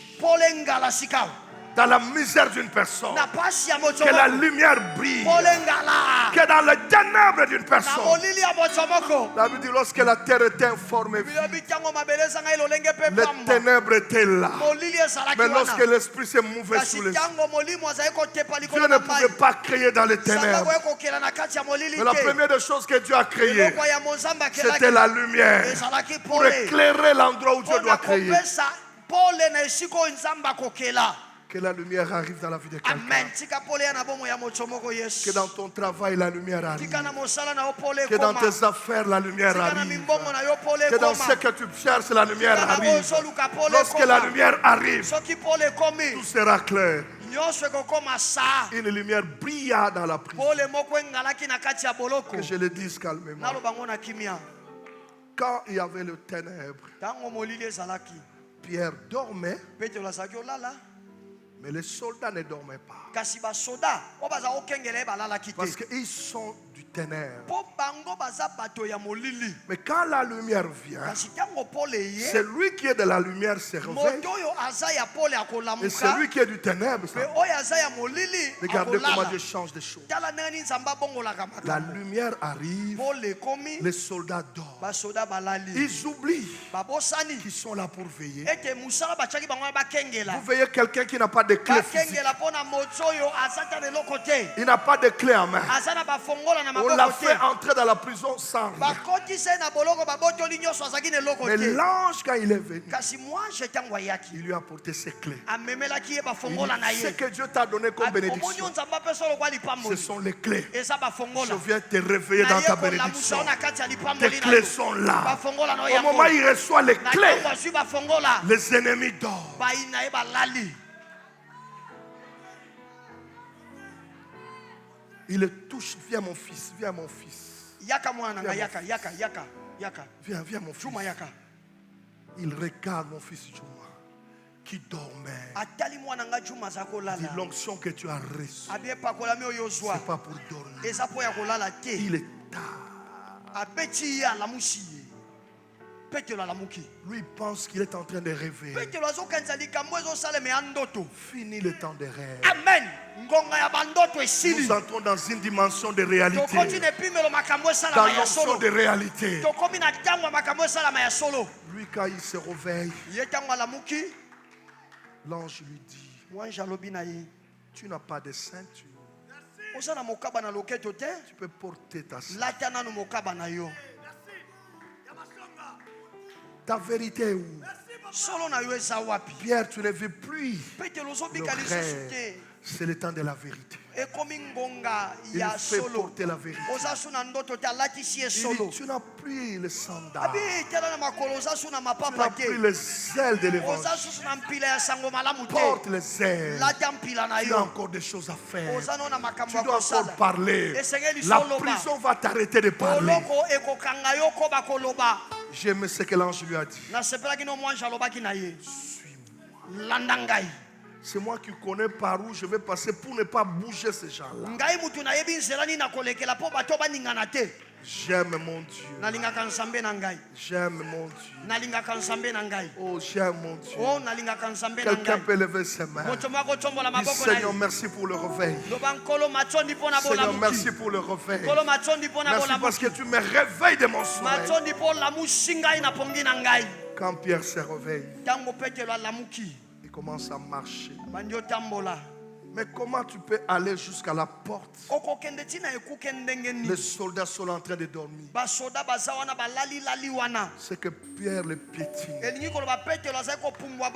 Dans la misère d'une personne, que la lumière brille. Que dans les ténèbres d'une personne, la Bible dit lorsque la terre était informée, les ténèbres étaient là. Mais lorsque l'esprit s'est mouvé sous les cieux, Dieu ne pouvait pas créer dans les ténèbres. Mais la première des choses que Dieu a créées, c'était la lumière pour éclairer l'endroit où Dieu doit créer. Que la lumière arrive dans la vie de quelqu'un. Que dans ton travail, la lumière arrive. Que dans tes affaires, la lumière arrive. Que dans ce que tu cherches, la lumière arrive. Lorsque la lumière arrive, tout sera clair. Une lumière brilla dans la prison. Que je le dise calmement. Quand il y avait le ténèbre, Pierre dormait. Mais les soldats ne dormaient pas. Parce qu'ils sont du ténèbre. Mais quand la lumière vient, celui qui est de la lumière se réveille. Et celui qui est du ténèbre, regardez comment Dieu change des choses. La lumière arrive, les soldats dorment. Ils oublient qu'ils sont là pour veiller. Vous veillez quelqu'un qui n'a pas de clé physique. Il n'a pas de clé en main. On l'a fait entrer dans la prison sans rien. Mais l'ange, quand il est venu, il lui a apporté ses clés. Ce que Dieu t'a donné comme bénédiction, ce sont les clés. Je viens te réveiller dans ta bénédiction. Tes clés sont là. Au moment où il reçoit les clés, les ennemis dorment. Il le touche. Viens mon fils, viens mon fils. Viens mon fils. Il regarde mon fils Juma. qui dormait. Dit l'onction que tu as reçue. Ce n'est pas pour dormir. Il est tard. Lui il pense qu'il est en train de rêver. Fini le temps de rêve. Amen. Nous entrons dans une dimension de réalité. Dans l'onction de réalité. Lui quand il se réveille, l'ange lui dit, tu n'as pas de ceinture. Tu peux porter ta ceinture. Ta vérité est où? Pierre, tu ne veux plus le rêve. C'est le temps de la vérité. Il fait porter la vérité. Il dit, tu n'as plus le sandal. Tu n'as plus les ailes de l'évangile. Porte les ailes. Tu as encore des choses à faire. Tu dois encore parler. La prison va t'arrêter de parler. J'aime ce que l'ange lui a dit. Suis-moi. C'est moi qui connais par où je vais passer pour ne pas bouger ces gens-là. J'aime mon Dieu. J'aime mon Dieu. Oh, j'aime mon Dieu. Quelqu'un peut lever ses mains. Dis, Seigneur, merci pour le réveil. Seigneur, merci pour le réveil. Merci parce que tu me réveilles de mon sommeil. Quand Pierre se réveille, il commence à marcher. Mais comment tu peux aller jusqu'à la porte? Les soldats sont en train de dormir. C'est que Pierre le piétine.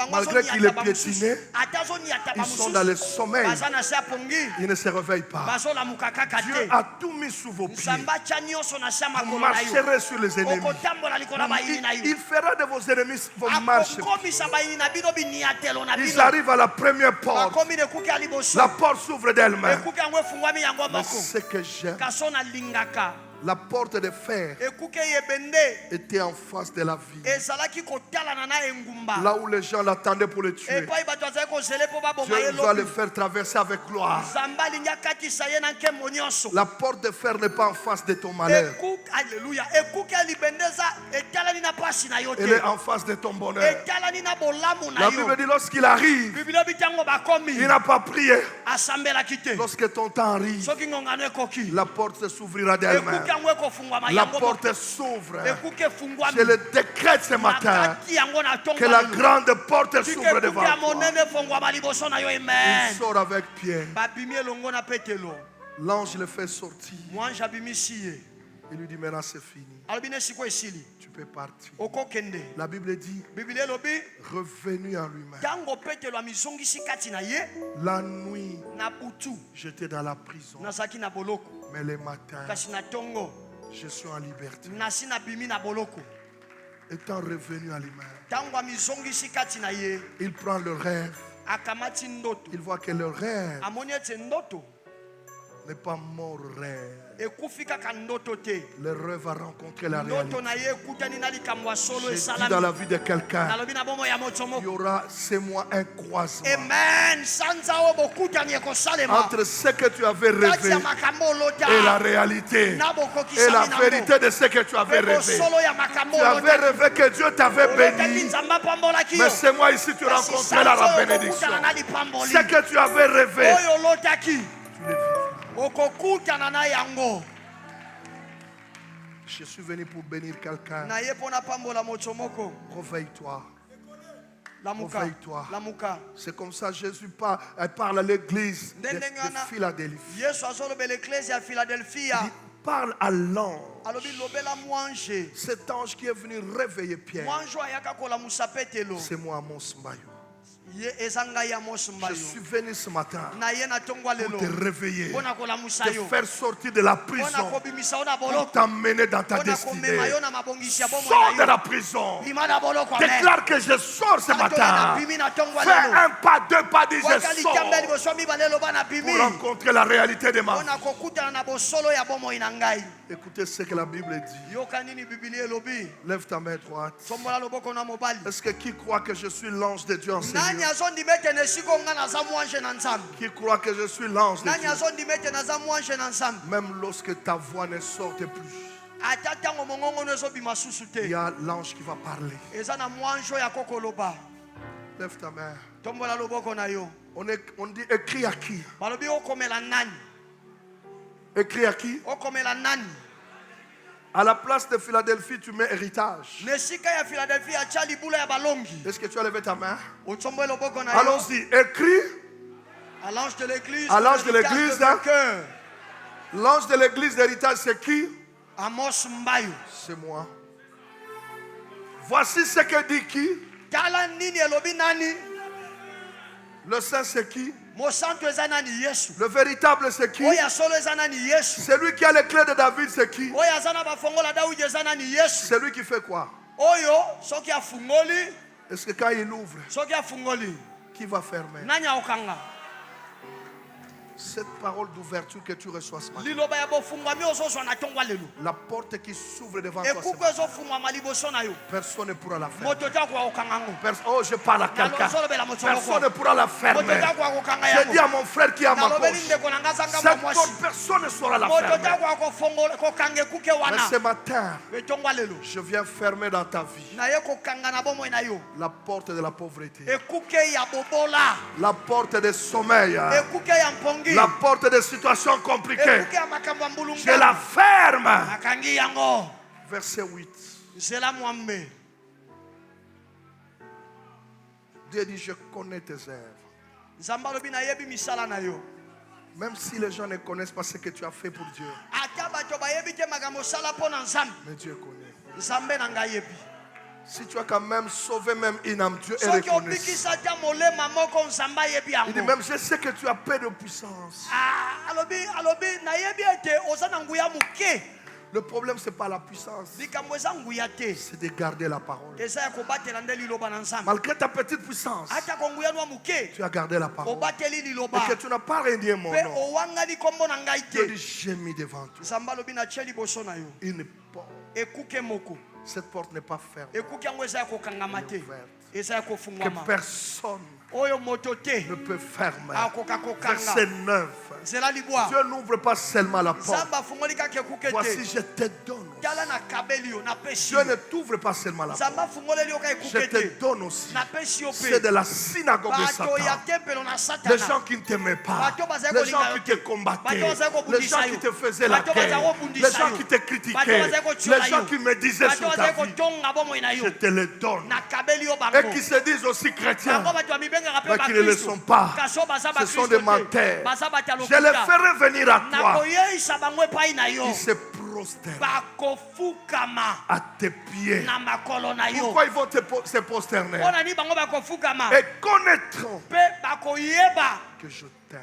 Malgré qu'il est piétiné, ils sont dans le sommeil. Ils ne se réveillent pas. Dieu a tout mis sous vos pieds. Vous marcherez sur les ennemis. Il fera de vos ennemis vos marches. Ils arrivent à la première porte. La porte s'ouvre d'elle-même. Mais ce que j'aime, la porte de fer était en face de la ville. Là où les gens l'attendaient pour le tuer, Dieu va le faire traverser avec gloire. La porte de fer n'est pas en face de ton malheur. Elle est en face de ton bonheur. La Bible dit lorsqu'il arrive, il n'a pas prié. Lorsque ton temps arrive, la porte s'ouvrira d'elle-même. La porte s'ouvre. Je le décrète ce matin que la grande porte s'ouvre devant toi. Il sort avec Pierre. L'ange le fait sortir. Il lui dit maintenant c'est fini. Tu peux partir. La Bible dit revenu en lui-même. La nuit j'étais dans la prison. Mais le matin je suis en liberté. Étant revenu à lui-même, il prend le rêve. Il voit que le rêve n'est pas mort rêve. Le rêve va rencontrer la réalité. Je dis dans la vie de quelqu'un, il y aura ces mois un croisement entre ce que tu avais rêvé et la réalité et la vérité de ce que tu avais rêvé. Tu avais rêvé que Dieu t'avait béni, mais c'est moi ici tu rencontreras la bénédiction. Ce que tu avais rêvé, tu le vivras. Je suis venu pour bénir quelqu'un. Réveille-toi. Réveille-toi. C'est comme ça Jésus parle à l'église de Philadelphie. Il parle à l'ange. Cet ange qui est venu réveiller Pierre. C'est moi, Amos Mbayo. Je suis venu ce matin pour te réveiller, te faire sortir de la prison, pour t'emmener dans ta destinée. Sors de la prison. Déclare que je sors ce matin. Fais un pas, deux pas, dis je sors pour rencontrer la réalité de ma vie. Écoutez ce que la Bible dit. Lève ta main droite. Est-ce que qui croit que je suis l'ange de Dieu enseigné? Qui croit que je suis l'ange de Dieu. Même lorsque ta voix ne sorte plus, il y a l'ange qui va parler. Lève ta main. On dit écrit à qui? Écrit à qui? À la place de Philadelphie, tu mets héritage. Est-ce que tu as levé ta main? Allons-y, écrit à l'ange de l'église. L'ange de l'église d'héritage, c'est qui? C'est moi. Voici ce que dit qui? Le saint, c'est qui? Le véritable, c'est qui? Celui qui a les clés de David, c'est qui? Celui qui fait quoi? Est-ce que quand il ouvre, qui va fermer? Cette parole d'ouverture que tu reçois ce matin, la porte qui s'ouvre devant toi, personne ne pourra la fermer. Oh, je parle à quelqu'un. Personne ne pourra la fermer. Je dis à mon frère qui est à ma gauche, cette porte, personne ne saura la fermer. Mais ce matin, je viens fermer dans ta vie la porte de la pauvreté, la porte du sommeil, la porte des situations compliquées. Je la ferme. Verset 8. Dieu dit, je connais tes œuvres. Même si les gens ne connaissent pas ce que tu as fait pour Dieu, mais Dieu connaît. Si tu as quand même sauvé même une âme, Dieu est reconnu. Il dit même, je sais que tu as peu de puissance. Le problème, ce n'est pas la puissance, c'est de garder la parole. Malgré ta petite puissance, tu as gardé la parole. Et que tu n'as pas renié mon nom. Dieu dit, j'ai mis devant toi une porte. Cette porte n'est pas fermée, elle est ouverte. Que personne ne peut fermer. Verset 9. Dieu n'ouvre pas seulement la porte. Voici, je te donne. Dieu ne t'ouvre pas seulement la porte. Je te donne aussi. C'est de la synagogue de Satan. Les gens qui ne t'aimaient pas, les gens qui te combattaient, les gens qui te faisaient la guerre, les gens qui te critiquaient, les gens qui me disaient sur ta vie, je te les donne. Et qui se disent aussi chrétiens, mais qui ne le sont pas. Ce sont des menteurs. Je les ferai venir à toi. Ils se prosternent à tes pieds. Pourquoi ils vont se prosterner? Et connaîtront que je t'aime.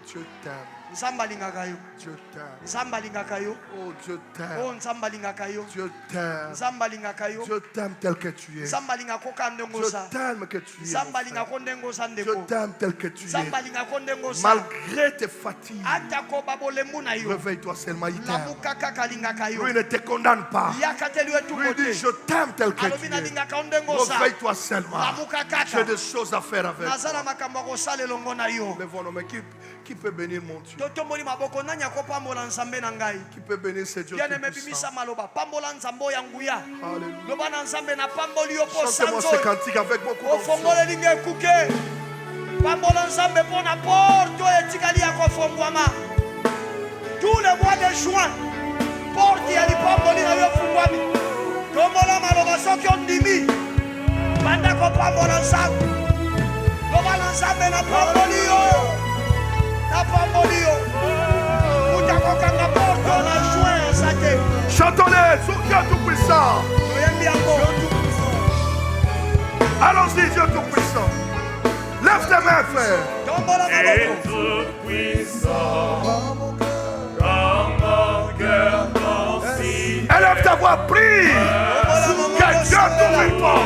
Dieu t'aime. Dieu t'aime. Oh, Dieu t'aime. Dieu t'aime. Dieu t'aime tel que tu es. Dieu t'aime que tu es. Dieu t'aime tel que tu es. Malgré tes fatigues, réveille-toi seulement, il t'aime. Lui ne te condamne pas. Lui dit, je t'aime tel que tu es. Réveille-toi seulement. J'ai des choses à faire avec toi. Lève-nous, mais qui peut bénir mon Dieu? Qui peut bénir ce Dieu tout-puissant? Alléluia. Chantez-moi ce cantique avec beaucoup d'onction. Tout le mois de juin, porte ya lipamboli na yo fungwami. Tombola maloba soki ondimi. Banda ko pambola nzambe. Loba na nzambe na pamboli yo. Chantons-les sur Dieu tout-puissant. Allons-y, Dieu tout-puissant. Lève tes mains, frère. Et tout-puissant, dans mon cœur considère. Élève ta voix, prie. Que Dieu tout-puissant.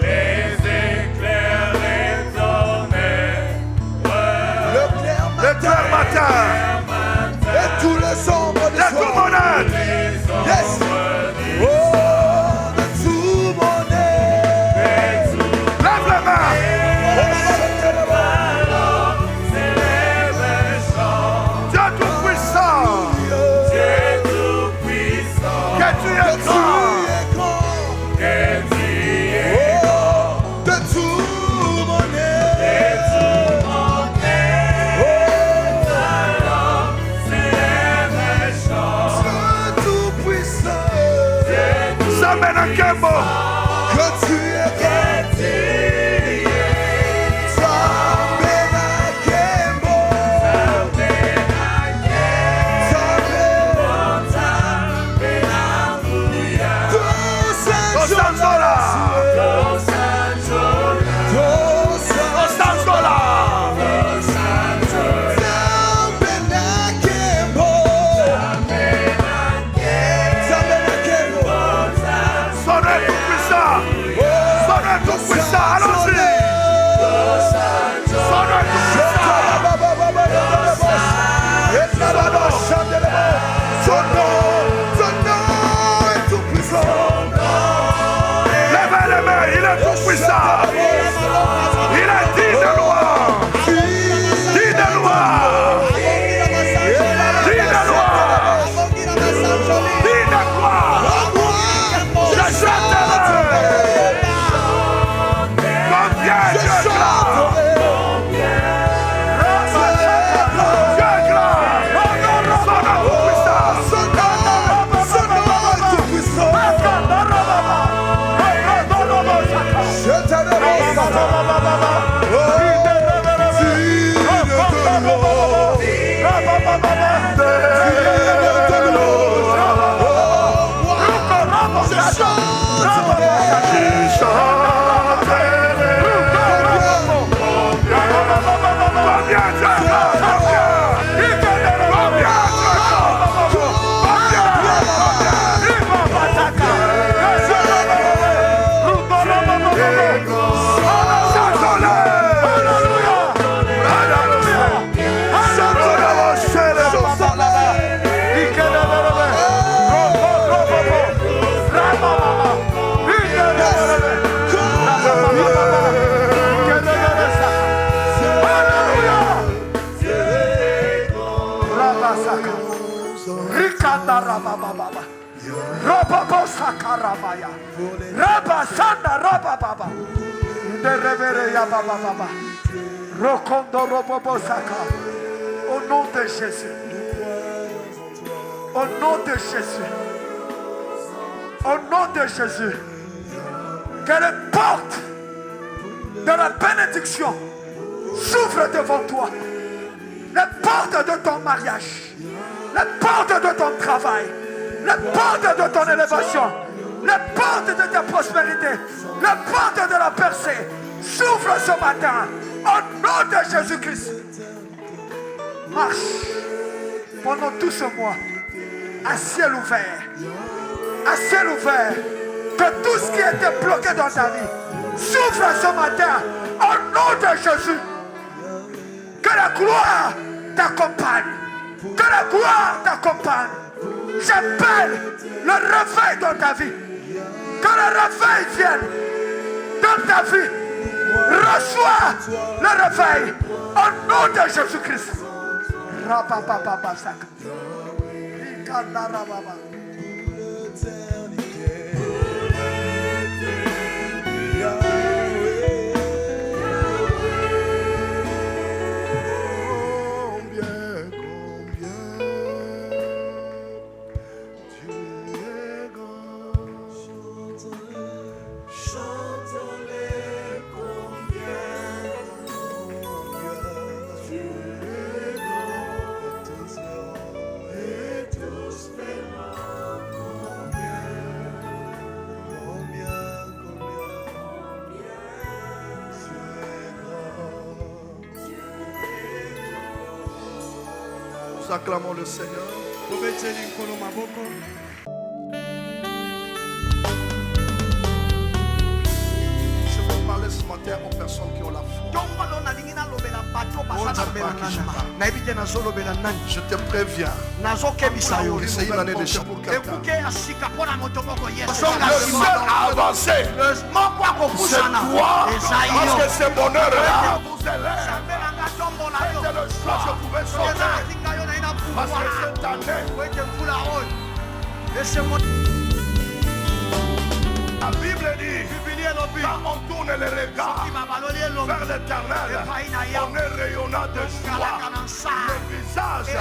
Les éclairs, les tonnerres, matin. Et tous les ombres du De tout soir. mon être. Yes. Oh, de tout mon être. Lève la main. Dieu tout-puissant. Que tu es grand. De tout mon être. Tout puissant. Ça mène à quel mot? Que tu es Au nom de Jésus. Au nom de Jésus. Au nom de Jésus. Que les portes de la bénédiction s'ouvrent devant toi. Les portes de ton mariage. Les portes de ton travail. Les portes de ton élévation. Les portes de ta prospérité. Les portes de la percée s'ouvrent ce matin. Au nom de Jésus-Christ. Marche pendant tout ce mois à ciel ouvert. À ciel ouvert. Que tout ce qui était bloqué dans ta vie s'ouvre ce matin. Au nom de Jésus. Que la gloire t'accompagne. Que la gloire t'accompagne. J'appelle le réveil dans ta vie. Que le réveil vienne dans ta vie. Reçois le réveil au nom de Jésus-Christ. Nous acclamons le Seigneur. Je veux parler ce matin aux personnes qui ont la foi. Je te préviens. C'est une année de chance pour quelqu'un. Le seul à avancer, c'est toi. Parce que ce bonheur-là vous élève. C'était le choix que je pouvais sauver. Parce que cette année, la Bible dit, quand on tourne les regards vers l'éternel, on est rayonnant de joie. Le visage